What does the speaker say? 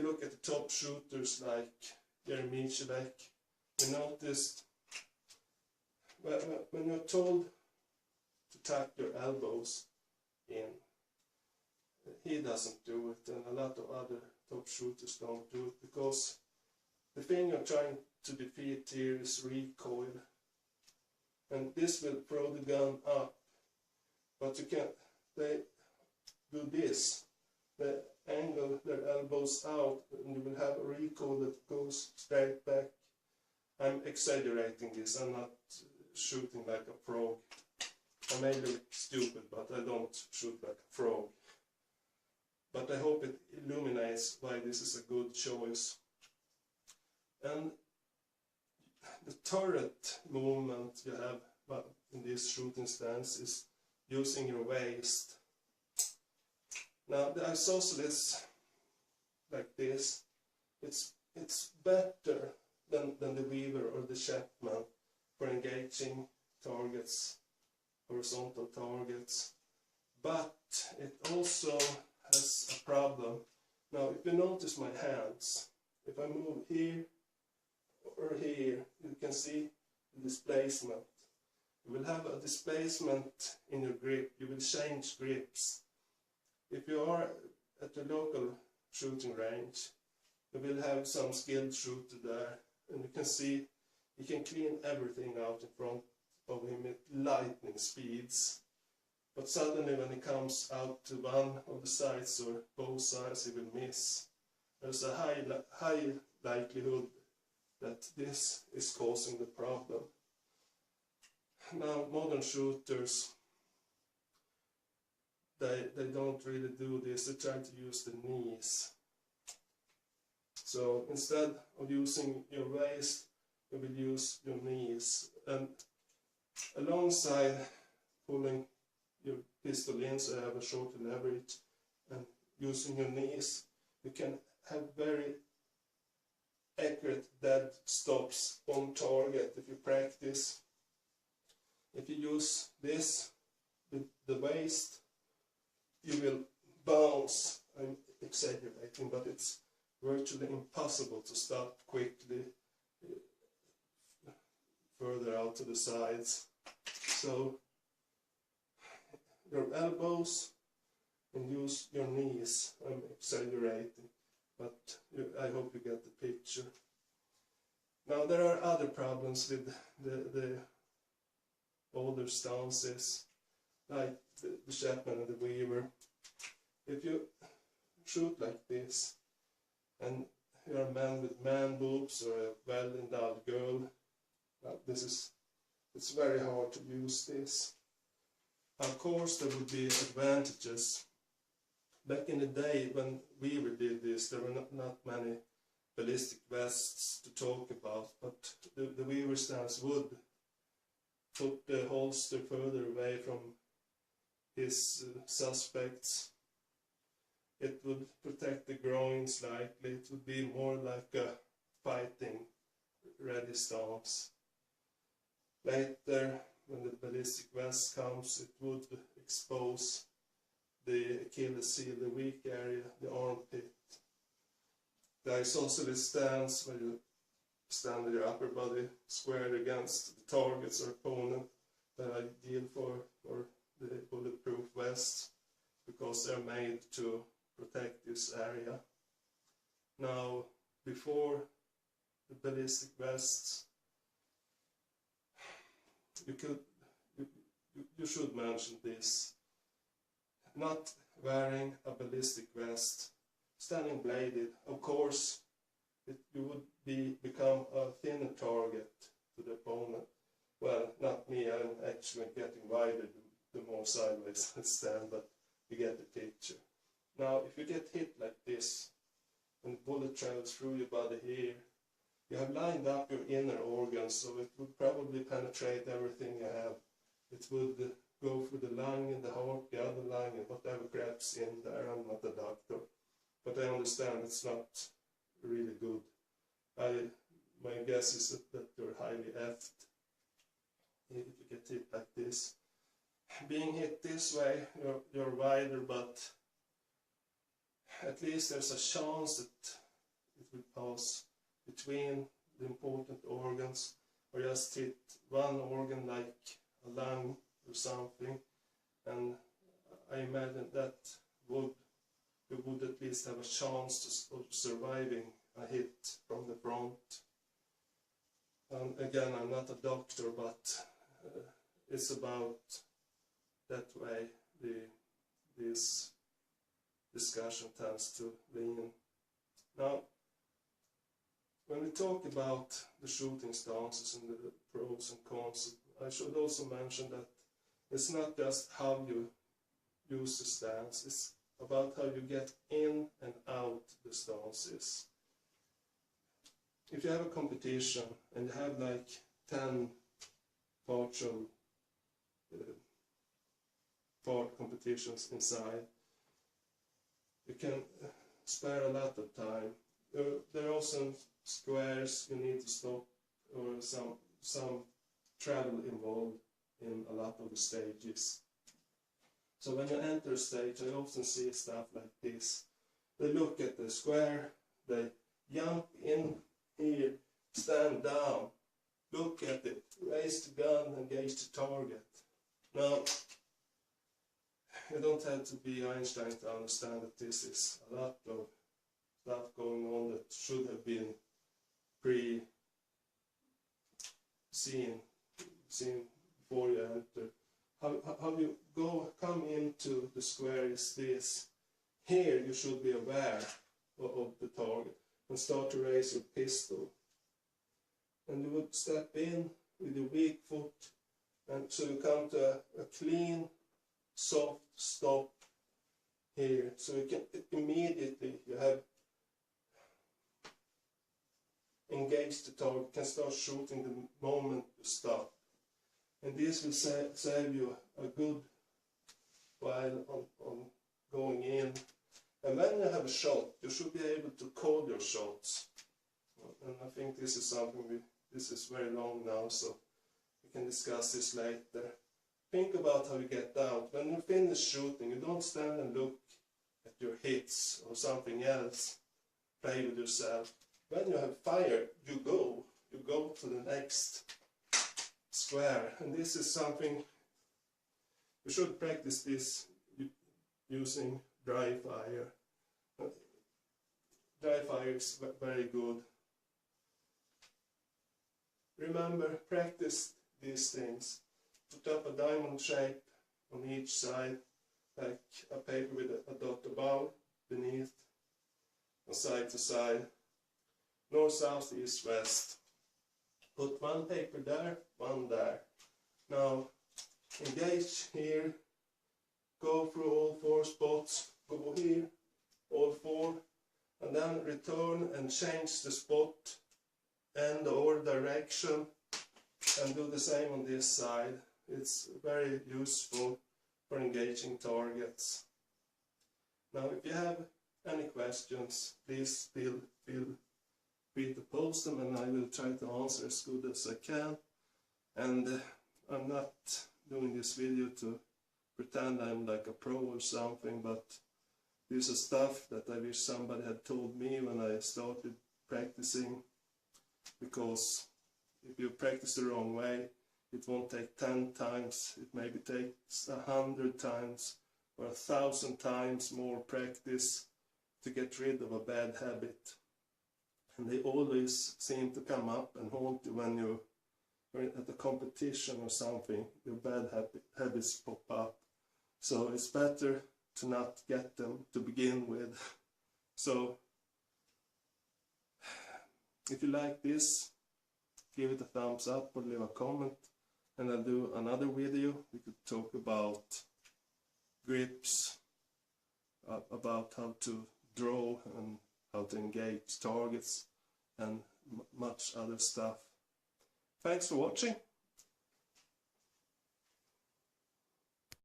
look at the top shooters like Jeremy, you noticed when you're told to tuck your elbows in, he doesn't do it, and a lot of other top shooters don't do it, because the thing you're trying to defeat here is recoil, and this will throw the gun up, but you can't. They do this, they angle their elbows out, and you will have a recoil that goes straight back. I'm exaggerating this, I'm not shooting like a frog. I may look stupid, but I don't shoot like a frog. But I hope it illuminates why this is a good choice. And the turret movement you have in this shooting stance is using your waist. Now the isosceles like this, it's better than the Weaver or the Chapman for engaging targets, horizontal targets, but it also has a problem. Now if you notice my hands, if I move here or here, you can see the displacement. You will have a displacement in your grip, you will change grips. If you are at the local shooting range, you will have some skilled shooter there, and you can see he can clean everything out in front of him at lightning speeds. But suddenly when he comes out to one of the sides or both sides, he will miss. There's a high likelihood that this is causing the problem. Now modern shooters, they don't really do this, they try to use the knees. So instead of using your waist, you will use your knees, and alongside pulling your pistol in so you have a shorter leverage and using your knees, you can have very accurate dead stops on target if you practice. If you use this with the waist, you will bounce. I'm exaggerating, but it's virtually impossible to stop quickly further out to the sides. So your elbows and use your knees. I'm exaggerating, but I hope you get the picture. Now there are other problems with the older stances, like the Chapman and the Weaver. If you shoot like this, and you're a man with man boobs or a well-endowed girl, it's very hard to use this. Of course there would be advantages. Back in the day when Weaver did this, there were not many ballistic vests to talk about, but the Weaver stance would put the holster further away from his suspects. It would protect the groin slightly. It would be more like a fighting ready stance. Later, when the ballistic vest comes, it would expose the Achilles heel, the weak area, the armpit. The isosceles stance, where you stand with your upper body squared against the targets or opponent, that are ideal for the bulletproof vests, because they're made to protect this area. Now, before the ballistic vests, you should mention this: not wearing a ballistic vest, standing bladed. Of course, you would become a thinner target to the opponent. Well, not me, I'm actually getting wider the more sideways I stand, but you get the picture. Now, if you get hit like this, and the bullet travels through your body here, you have lined up your inner organs, so it would probably penetrate everything you have. It would go through the lung and the heart, the other lung, and whatever crap's in there. I'm not a doctor, but I understand it's not really good. My guess is that you're highly effed if you get hit like this. Being hit this way, you're wider, but at least there's a chance that will pass between the important organs, or just hit one organ like a lung or something, and I imagine that we would at least have a chance of surviving a hit from the front. And again, I'm not a doctor, but it's about that way this discussion tends to lean. Now, when we talk about the shooting stances and the pros and cons, I should also mention that it's not just how you use the stance, it's about how you get in and out the stances. If you have a competition and you have like 10 partial part competitions inside, you can spare a lot of time. There are some squares you need to stop, or some travel involved in a lot of the stages. So when you enter a stage, I often see stuff like this. They look at the square, they jump in here, stand down, look at it, raise the gun, engage the target. Now, you don't have to be Einstein to understand that this is a lot of stuff going on that should have been seen before you enter. How you come into the square is this. Here you should be aware of the target and start to raise your pistol. And you would step in with your weak foot, and so you come to a clean, soft stop here. So you can immediately, you have engaged the target, can start shooting the moment you stop. And this will save you a good while on going in. And when you have a shot, you should be able to call your shots. And I think this is something this is very long now, so we can discuss this later. Think about how you get out. When you finish shooting, you don't stand and look at your hits or something else. Play with yourself. When you have fired, you go to the next square. And this is something you should practice this using dry fire. Dry fire is very good. Remember, practice these things. Put up a diamond shape on each side, like a paper with a dot above, beneath, and side to side. North, south, east, west. Put one paper there, one there. Now, engage here, go through all 4 spots, go here, all 4, and then return and change the spot and or direction, and do the same on this side. It's very useful for engaging targets. Now, if you have any questions, please feel free to post them, and I will try to answer as good as I can. And I'm not doing this video to pretend I'm like a pro or something, but this is stuff that I wish somebody had told me when I started practicing, because if you practice the wrong way, it won't take 10 times, it maybe takes 100 times or 1,000 times more practice to get rid of a bad habit. And they always seem to come up and haunt you when you're at a competition or something. Your bad habits pop up. So it's better to not get them to begin with. So if you like this, give it a thumbs up or leave a comment, and I'll do another video. We could talk about grips, about how to draw and how to engage targets, and much other stuff. Thanks for watching.